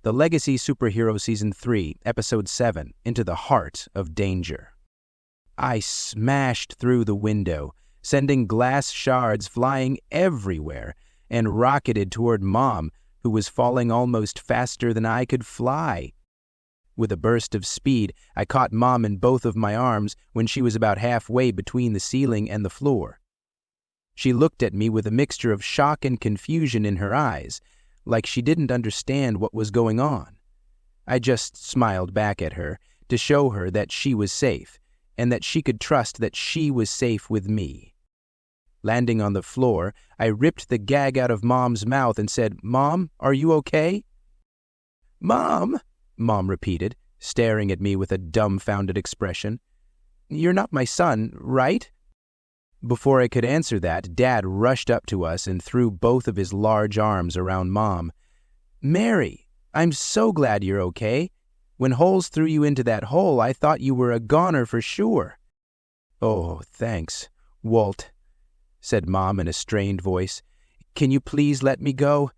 The Legacy Superhero Season 3, Episode 7, Into the Heart of Danger. I smashed through the window, sending glass shards flying everywhere, and rocketed toward Mom, who was falling almost faster than I could fly. With a burst of speed, I caught Mom in both of my arms when she was about halfway between the ceiling and the floor. She looked at me with a mixture of shock and confusion in her eyes, like she didn't understand what was going on. I just smiled back at her to show her that she was safe, and that she could trust that she was safe with me. Landing on the floor, I ripped the gag out of Mom's mouth and said, "Mom, are you okay?" "Mom," Mom repeated, staring at me with a dumbfounded expression. "You're not my son, right?" Before I could answer that, Dad rushed up to us and threw both of his large arms around Mom. "Mary, I'm so glad you're okay. When Holes threw you into that hole, I thought you were a goner for sure." "Oh, thanks, Walt," said Mom in a strained voice. "Can you please let me go?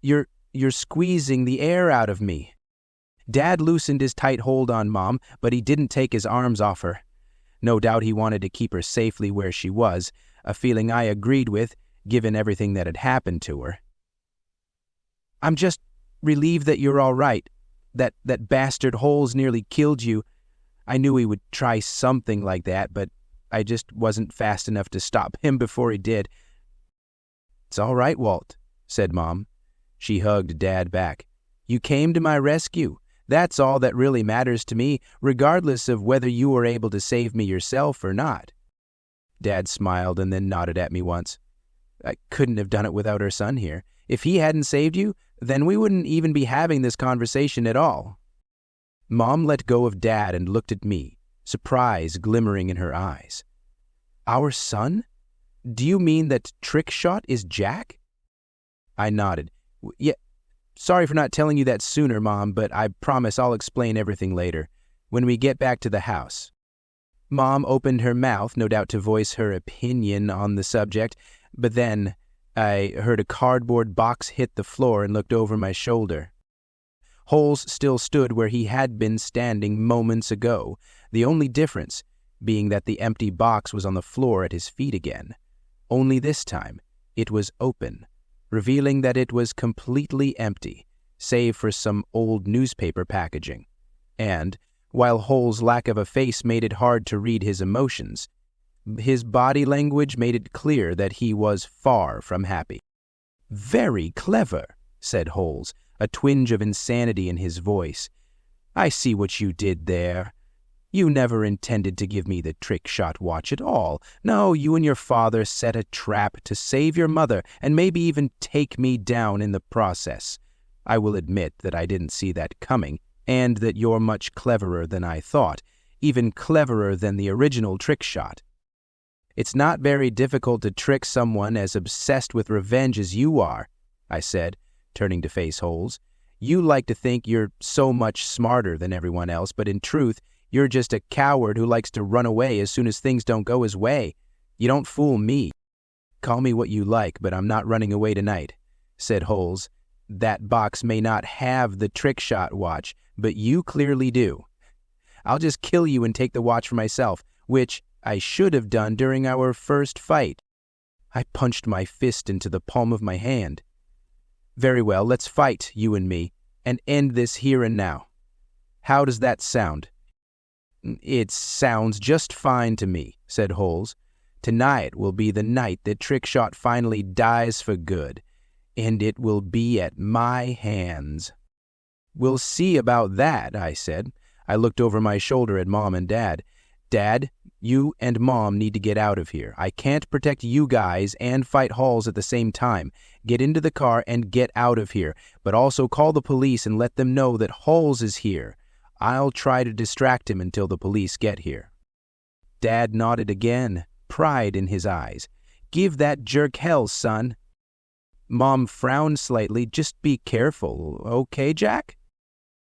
You're squeezing the air out of me." Dad loosened his tight hold on Mom, but he didn't take his arms off her. No doubt he wanted to keep her safely where she was, a feeling I agreed with, given everything that had happened to her. "I'm just relieved that you're all right. That bastard Holes nearly killed you. I knew he would try something like that, but I just wasn't fast enough to stop him before he did." "It's all right, Walt," said Mom. She hugged Dad back. "You came to my rescue. That's all that really matters to me, regardless of whether you were able to save me yourself or not." Dad smiled and then nodded at me once. "I couldn't have done it without our son here. If he hadn't saved you, then we wouldn't even be having this conversation at all." Mom let go of Dad and looked at me, surprise glimmering in her eyes. "Our son? Do you mean that Trickshot is Jack?" I nodded. "Yeah. Sorry for not telling you that sooner, Mom, but I promise I'll explain everything later, when we get back to the house." Mom opened her mouth, no doubt to voice her opinion on the subject, but then I heard a cardboard box hit the floor and looked over my shoulder. Holes still stood where he had been standing moments ago, the only difference being that the empty box was on the floor at his feet again. Only this time, it was open, revealing that it was completely empty, save for some old newspaper packaging. And, while Hole's lack of a face made it hard to read his emotions, his body language made it clear that he was far from happy. "Very clever," said Holes, a twinge of insanity in his voice. "I see what you did there. You never intended to give me the Trickshot watch at all. No, you and your father set a trap to save your mother and maybe even take me down in the process. I will admit that I didn't see that coming, and that you're much cleverer than I thought, even cleverer than the original Trickshot. It's not very difficult to trick someone as obsessed with revenge as you are," I said, turning to face Holes. "You like to think you're so much smarter than everyone else, but in truth, you're just a coward who likes to run away as soon as things don't go his way. You don't fool me." "Call me what you like, but I'm not running away tonight," said Holes. "That box may not have the Trickshot watch, but you clearly do. I'll just kill you and take the watch for myself, which I should have done during our first fight." I punched my fist into the palm of my hand. "Very well, let's fight, you and me, and end this here and now. How does that sound?" "It sounds just fine to me," said Holes. "Tonight will be the night that Trickshot finally dies for good, and it will be at my hands." "We'll see about that," I said. I looked over my shoulder at Mom and Dad. "Dad, you and Mom need to get out of here. I can't protect you guys and fight Holes at the same time. Get into the car and get out of here, but also call the police and let them know that Holes is here. I'll try to distract him until the police get here." Dad nodded again, pride in his eyes. "Give that jerk hell, son." Mom frowned slightly. "Just be careful, okay, Jack?"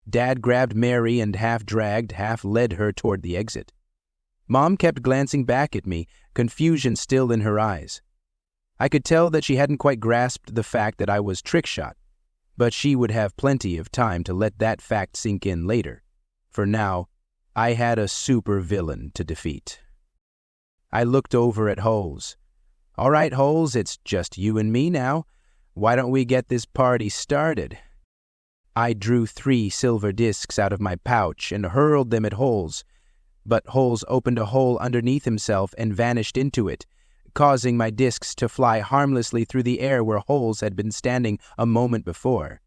Dad grabbed Mary and half dragged, half led her toward the exit. Mom kept glancing back at me, confusion still in her eyes. I could tell that she hadn't quite grasped the fact that I was Trickshot. But she would have plenty of time to let that fact sink in later. For now, I had a super-villain to defeat. I looked over at Holes. "All right, Holes, it's just you and me now. Why don't we get this party started?" I drew 3 silver discs out of my pouch and hurled them at Holes, but Holes opened a hole underneath himself and vanished into it, causing my discs to fly harmlessly through the air where Holes had been standing a moment before.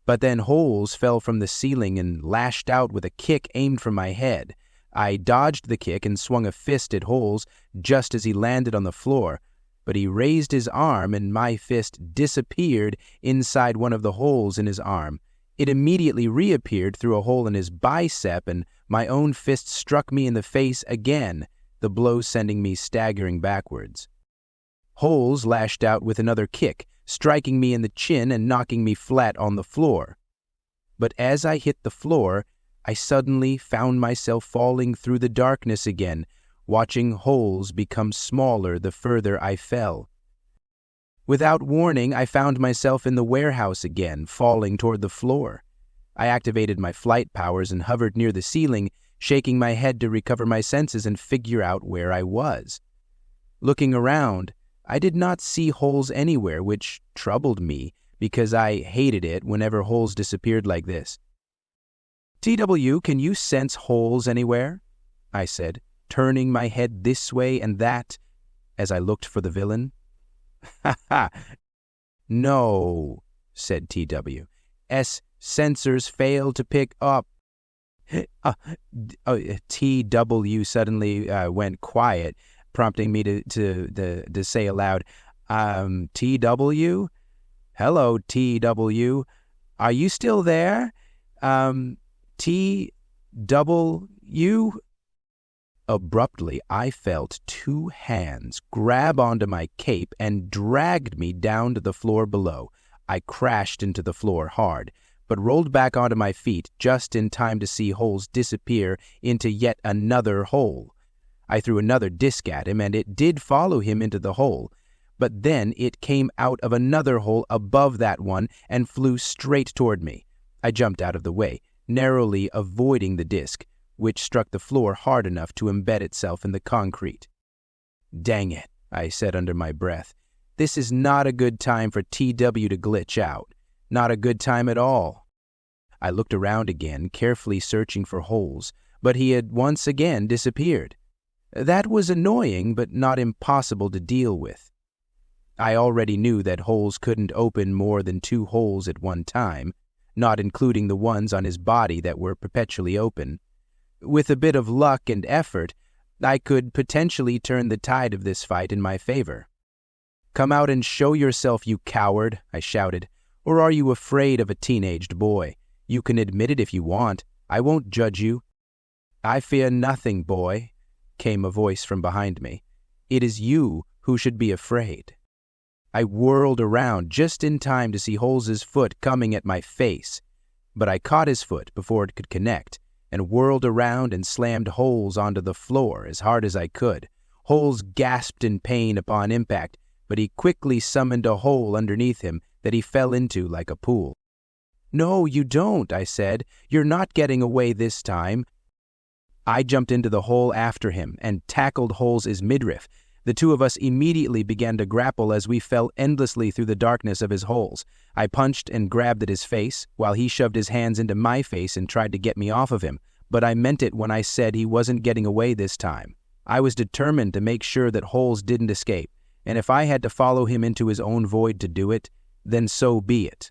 But then Holes fell from the ceiling and lashed out with a kick aimed for my head. I dodged the kick and swung a fist at Holes just as he landed on the floor, but he raised his arm and my fist disappeared inside one of the holes in his arm. It immediately reappeared through a hole in his bicep, and my own fist struck me in the face again, the blow sending me staggering backwards. Holes lashed out with another kick, striking me in the chin and knocking me flat on the floor. But as I hit the floor, I suddenly found myself falling through the darkness again, watching Holes become smaller the further I fell. Without warning, I found myself in the warehouse again, falling toward the floor. I activated my flight powers and hovered near the ceiling, shaking my head to recover my senses and figure out where I was. Looking around, I did not see Holes anywhere, which troubled me because I hated it whenever Holes disappeared like this. "TW, can you sense Holes anywhere?" I said, turning my head this way and that as I looked for the villain. "Ha ha! No," said TW. "Sensors fail to pick up." TW suddenly went quiet, prompting me to say aloud, "TW? Hello, TW. Are you still there? TW?" Abruptly, I felt 2 hands grab onto my cape and dragged me down to the floor below. I crashed into the floor hard, but rolled back onto my feet just in time to see Holes disappear into yet another hole. I threw another disc at him, and it did follow him into the hole, but then it came out of another hole above that one and flew straight toward me. I jumped out of the way, narrowly avoiding the disc, which struck the floor hard enough to embed itself in the concrete. "Dang it," I said under my breath. "This is not a good time for TW to glitch out. Not a good time at all." I looked around again, carefully searching for Holes, but he had once again disappeared. That was annoying, but not impossible to deal with. I already knew that Holes couldn't open more than 2 holes at one time, not including the ones on his body that were perpetually open. With a bit of luck and effort, I could potentially turn the tide of this fight in my favor. "Come out and show yourself, you coward," I shouted. "Or are you afraid of a teenaged boy? You can admit it if you want. I won't judge you." "I fear nothing, boy," came a voice from behind me. "It is you who should be afraid." I whirled around just in time to see Holes's foot coming at my face, but I caught his foot before it could connect, and whirled around and slammed Holes onto the floor as hard as I could. Holes gasped in pain upon impact, but he quickly summoned a hole underneath him that he fell into like a pool. "No, you don't," I said. "You're not getting away this time." I jumped into the hole after him and tackled Holes's midriff. The 2 of us immediately began to grapple as we fell endlessly through the darkness of his holes. I punched and grabbed at his face, while he shoved his hands into my face and tried to get me off of him, but I meant it when I said he wasn't getting away this time. I was determined to make sure that Holes didn't escape, and if I had to follow him into his own void to do it, then so be it.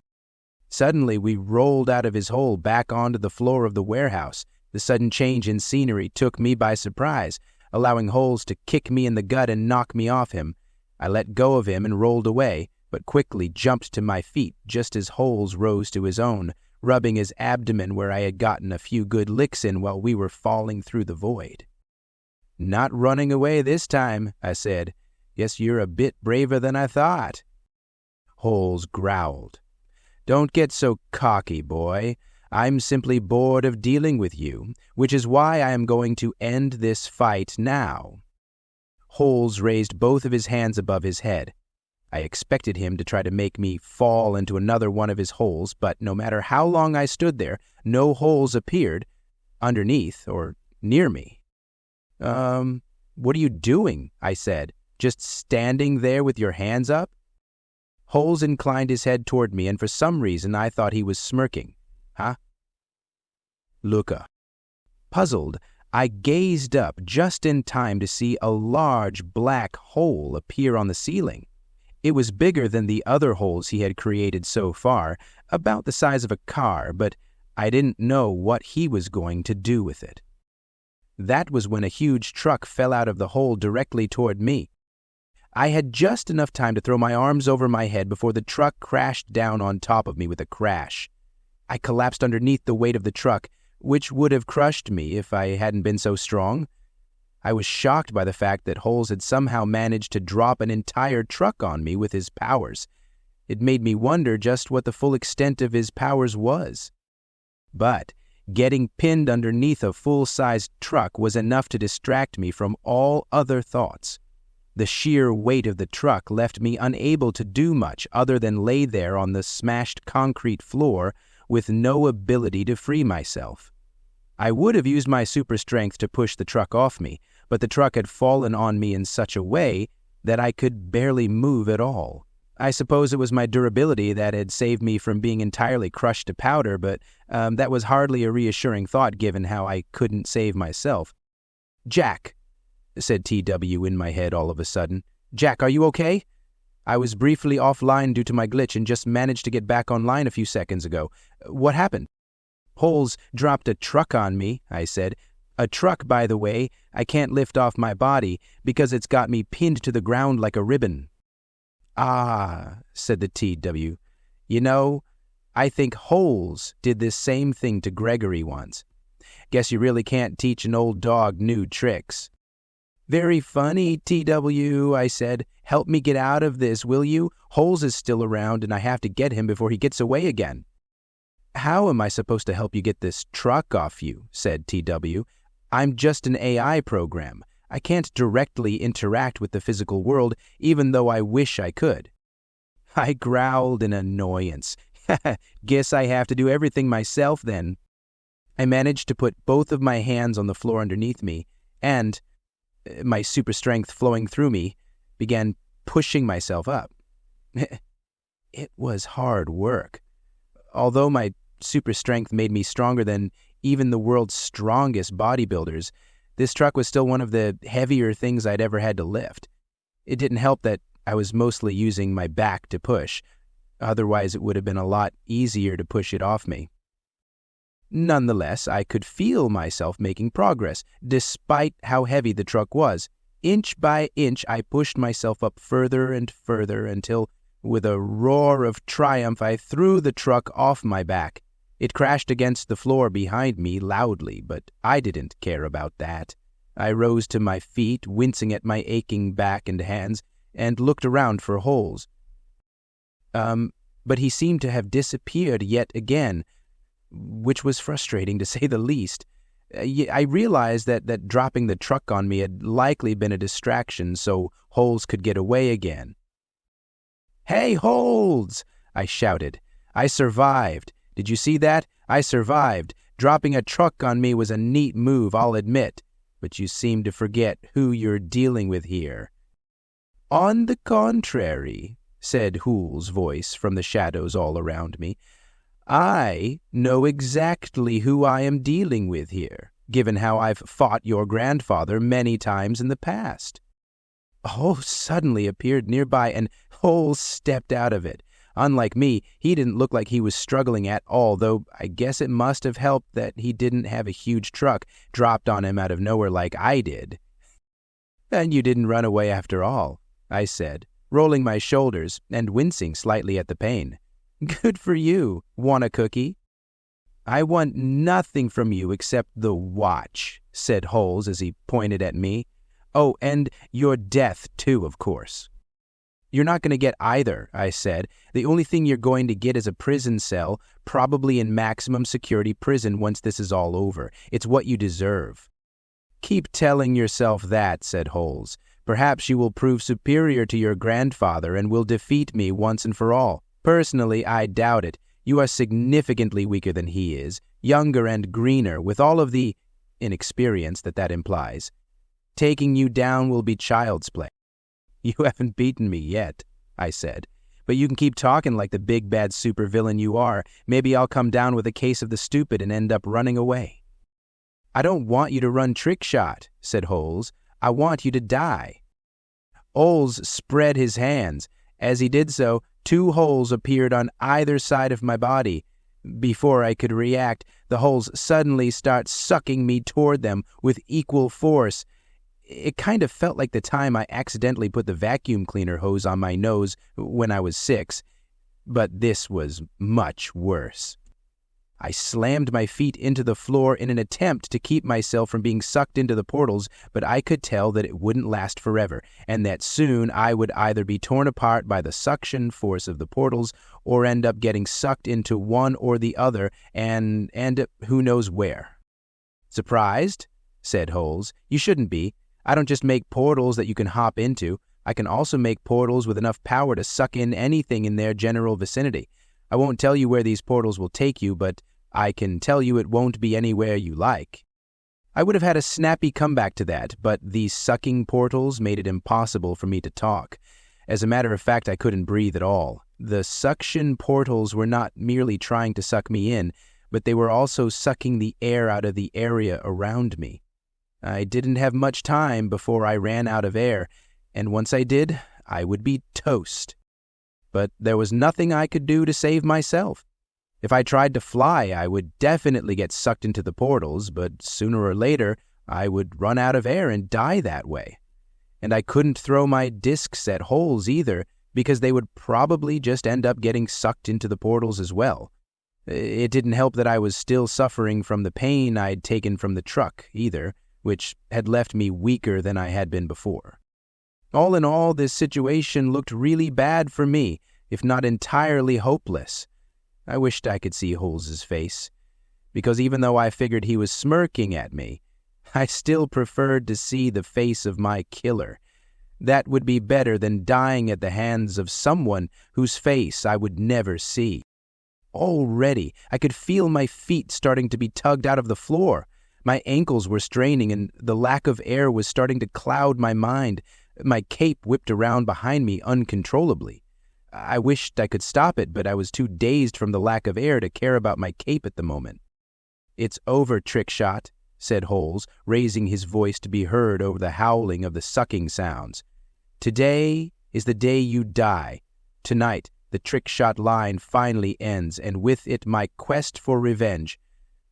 Suddenly, we rolled out of his hole back onto the floor of the warehouse. The sudden change in scenery took me by surprise, allowing Holes to kick me in the gut and knock me off him. I let go of him and rolled away, but quickly jumped to my feet just as Holes rose to his own, rubbing his abdomen where I had gotten a few good licks in while we were falling through the void. "Not running away this time," I said. "Guess you're a bit braver than I thought." Holes growled. "Don't get so cocky, boy. I'm simply bored of dealing with you, which is why I am going to end this fight now." Holes raised both of his hands above his head. I expected him to try to make me fall into another one of his holes, but no matter how long I stood there, no holes appeared underneath or near me. What are you doing?" I said. "Just standing there with your hands up?" Holes inclined his head toward me, and for some reason I thought he was smirking. "Huh?" "Looka." Puzzled, I gazed up just in time to see a large black hole appear on the ceiling. It was bigger than the other holes he had created so far, about the size of a car, but I didn't know what he was going to do with it. That was when a huge truck fell out of the hole directly toward me. I had just enough time to throw my arms over my head before the truck crashed down on top of me with a crash. I collapsed underneath the weight of the truck, which would have crushed me if I hadn't been so strong. I was shocked by the fact that Holes had somehow managed to drop an entire truck on me with his powers. It made me wonder just what the full extent of his powers was. But getting pinned underneath a full-sized truck was enough to distract me from all other thoughts. The sheer weight of the truck left me unable to do much other than lay there on the smashed concrete floor with no ability to free myself. I would have used my super strength to push the truck off me, but the truck had fallen on me in such a way that I could barely move at all. I suppose it was my durability that had saved me from being entirely crushed to powder, but that was hardly a reassuring thought given how I couldn't save myself. "Jack," said TW in my head all of a sudden. "Jack, are you okay? I was briefly offline due to my glitch and just managed to get back online a few seconds ago. What happened?" "Holes dropped a truck on me," I said. "A truck, by the way, I can't lift off my body because it's got me pinned to the ground like a ribbon." "Ah," said the TW. "You know, I think Holes did this same thing to Gregory once. Guess you really can't teach an old dog new tricks." "Very funny, TW," I said. "Help me get out of this, will you? Holes is still around and I have to get him before he gets away again." "How am I supposed to help you get this truck off you?" said TW. "I'm just an AI program. I can't directly interact with the physical world, even though I wish I could." I growled in annoyance. "Guess I have to do everything myself then." I managed to put both of my hands on the floor underneath me, and, my super strength flowing through me, began pushing myself up. It was hard work. Although my super strength made me stronger than even the world's strongest bodybuilders, this truck was still one of the heavier things I'd ever had to lift. It didn't help that I was mostly using my back to push. Otherwise, it would have been a lot easier to push it off me. Nonetheless, I could feel myself making progress, despite how heavy the truck was. Inch by inch, I pushed myself up further and further until, with a roar of triumph, I threw the truck off my back. It crashed against the floor behind me loudly, but I didn't care about that. I rose to my feet, wincing at my aching back and hands, and looked around for Holes. But he seemed to have disappeared yet again, which was frustrating to say the least. I realized that dropping the truck on me had likely been a distraction so Holes could get away again. "Hey, Holes!" I shouted. "I survived. Did you see that? I survived. Dropping a truck on me was a neat move, I'll admit, but you seem to forget who you're dealing with here." "On the contrary," said Hool's voice from the shadows all around me, "I know exactly who I am dealing with here, given how I've fought your grandfather many times in the past." Holes suddenly appeared nearby, and Holes stepped out of it. Unlike me, he didn't look like he was struggling at all, though I guess it must have helped that he didn't have a huge truck dropped on him out of nowhere like I did. "And you didn't run away after all," I said, rolling my shoulders and wincing slightly at the pain. "Good for you. Want a cookie?" "I want nothing from you except the watch," said Holes as he pointed at me. "Oh, and your death, too, of course." "You're not going to get either," I said. "The only thing you're going to get is a prison cell, probably in maximum security prison once this is all over. It's what you deserve." "Keep telling yourself that," said Holes. Perhaps you will prove superior to your grandfather and will defeat me once and for all. Personally, I doubt it. You are significantly weaker than he is, younger and greener, with all of the inexperience that implies. Taking you down will be child's play. You haven't beaten me yet, I said, but you can keep talking like the big bad supervillain you are. Maybe I'll come down with a case of the stupid and end up running away. I don't want you to run trick shot, said Holes. I want you to die. Holes spread his hands. As he did so, 2 holes appeared on either side of my body. Before I could react, the holes suddenly start sucking me toward them with equal force. It kind of felt like the time I accidentally put the vacuum cleaner hose on my nose when I was 6, but this was much worse. I slammed my feet into the floor in an attempt to keep myself from being sucked into the portals, but I could tell that it wouldn't last forever, and that soon I would either be torn apart by the suction force of the portals or end up getting sucked into one or the other and who knows where. Surprised? Said Holes. You shouldn't be. I don't just make portals that you can hop into. I can also make portals with enough power to suck in anything in their general vicinity. I won't tell you where these portals will take you, but I can tell you it won't be anywhere you like. I would have had a snappy comeback to that, but these sucking portals made it impossible for me to talk. As a matter of fact, I couldn't breathe at all. The suction portals were not merely trying to suck me in, but they were also sucking the air out of the area around me. I didn't have much time before I ran out of air, and once I did, I would be toast. But there was nothing I could do to save myself. If I tried to fly, I would definitely get sucked into the portals, but sooner or later, I would run out of air and die that way. And I couldn't throw my discs at Holes either, because they would probably just end up getting sucked into the portals as well. It didn't help that I was still suffering from the pain I'd taken from the truck either, which had left me weaker than I had been before. All in all, this situation looked really bad for me, if not entirely hopeless. I wished I could see Holes's face, because even though I figured he was smirking at me, I still preferred to see the face of my killer. That would be better than dying at the hands of someone whose face I would never see. Already, I could feel my feet starting to be tugged out of the floor. My ankles were straining, and the lack of air was starting to cloud my mind. My cape whipped around behind me uncontrollably. I wished I could stop it, but I was too dazed from the lack of air to care about my cape at the moment. "It's over, Trickshot," said Holes, raising his voice to be heard over the howling of the sucking sounds. "Today is the day you die. Tonight, the Trickshot line finally ends, and with it my quest for revenge.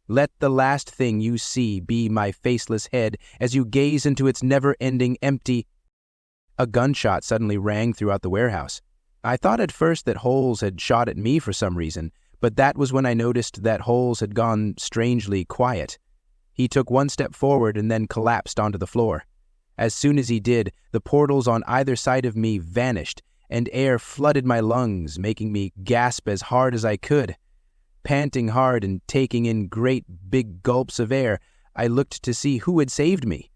Let the last thing you see be my faceless head as you gaze into its never-ending empty—" A gunshot suddenly rang throughout the warehouse. I thought at first that Holes had shot at me for some reason, but that was when I noticed that Holes had gone strangely quiet. He took one step forward and then collapsed onto the floor. As soon as he did, the portals on either side of me vanished, and air flooded my lungs, making me gasp as hard as I could. Panting hard and taking in great big gulps of air, I looked to see who had saved me.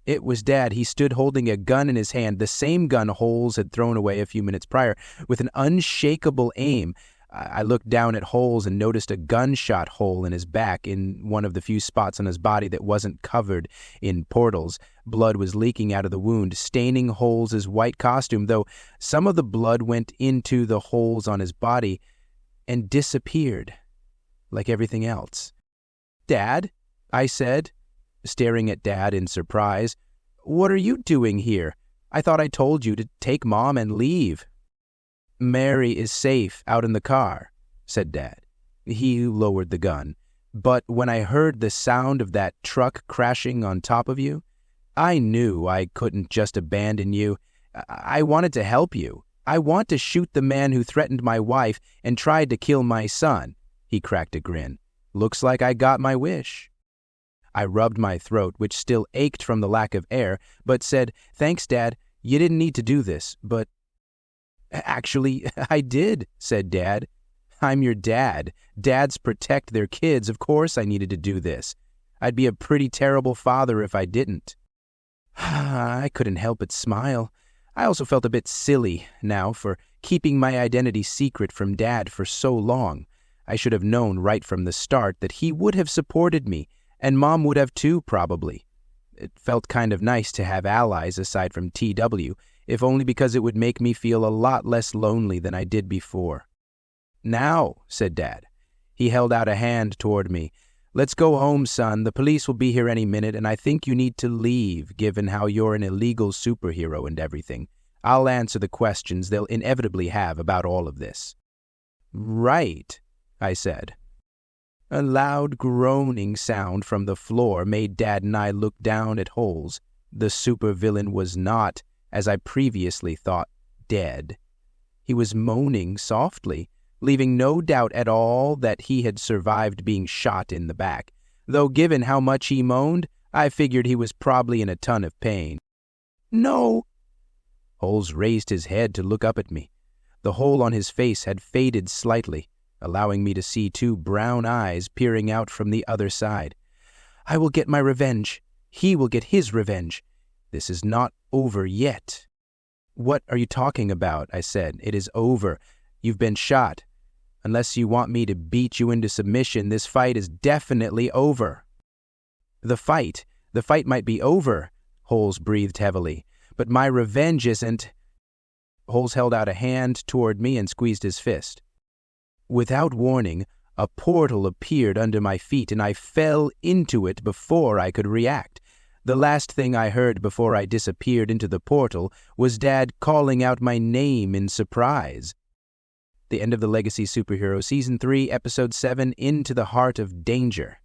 It was Dad. He stood holding a gun in his hand, the same gun Holes had thrown away a few minutes prior, with an unshakable aim. I looked down at Holes and noticed a gunshot hole in his back in one of the few spots on his body that wasn't covered in portals. Blood was leaking out of the wound, staining Holes's white costume, though some of the blood went into the holes on his body and disappeared, like everything else. "Dad," I said, staring at Dad in surprise. "What are you doing here? I thought I told you to take Mom and leave." "Mary is safe out in the car," said Dad. He lowered the gun. "But when I heard the sound of that truck crashing on top of you, I knew I couldn't just abandon you. I wanted to help you. I want to shoot the man who threatened my wife and tried to kill my son." He cracked a grin. "Looks like I got my wish." I rubbed my throat, which still ached from the lack of air, but said, "Thanks, Dad. You didn't need to do this, but—" "Actually, I did," said Dad. "I'm your dad. Dads protect their kids. Of course I needed to do this. I'd be a pretty terrible father if I didn't." I couldn't help but smile. I also felt a bit silly now for keeping my identity secret from Dad for so long. I should have known right from the start that he would have supported me, and Mom would have too, probably. It felt kind of nice to have allies aside from TW, if only because it would make me feel a lot less lonely than I did before. "Now," said Dad. He held out a hand toward me. "Let's go home, son. The police will be here any minute, and I think you need to leave, given how you're an illegal superhero and everything. I'll answer the questions they'll inevitably have about all of this." "Right," I said. A loud groaning sound from the floor made Dad and I look down at Holes. The supervillain was not, as I previously thought, dead. He was moaning softly, leaving no doubt at all that he had survived being shot in the back, though given how much he moaned, I figured he was probably in a ton of pain. "No!" Holes raised his head to look up at me. The hole on his face had faded slightly, allowing me to see two brown eyes peering out from the other side. "I will get my revenge. He will get his revenge. This is not over yet." "What are you talking about?" I said. "It is over. You've been shot. Unless you want me to beat you into submission, this fight is definitely over." The fight might be over," Holes breathed heavily, "but my revenge isn't." Holes held out a hand toward me and squeezed his fist. Without warning, a portal appeared under my feet, and I fell into it before I could react. The last thing I heard before I disappeared into the portal was Dad calling out my name in surprise. The end of the Legacy Superhero Season 3, Episode 7, Into the Heart of Danger.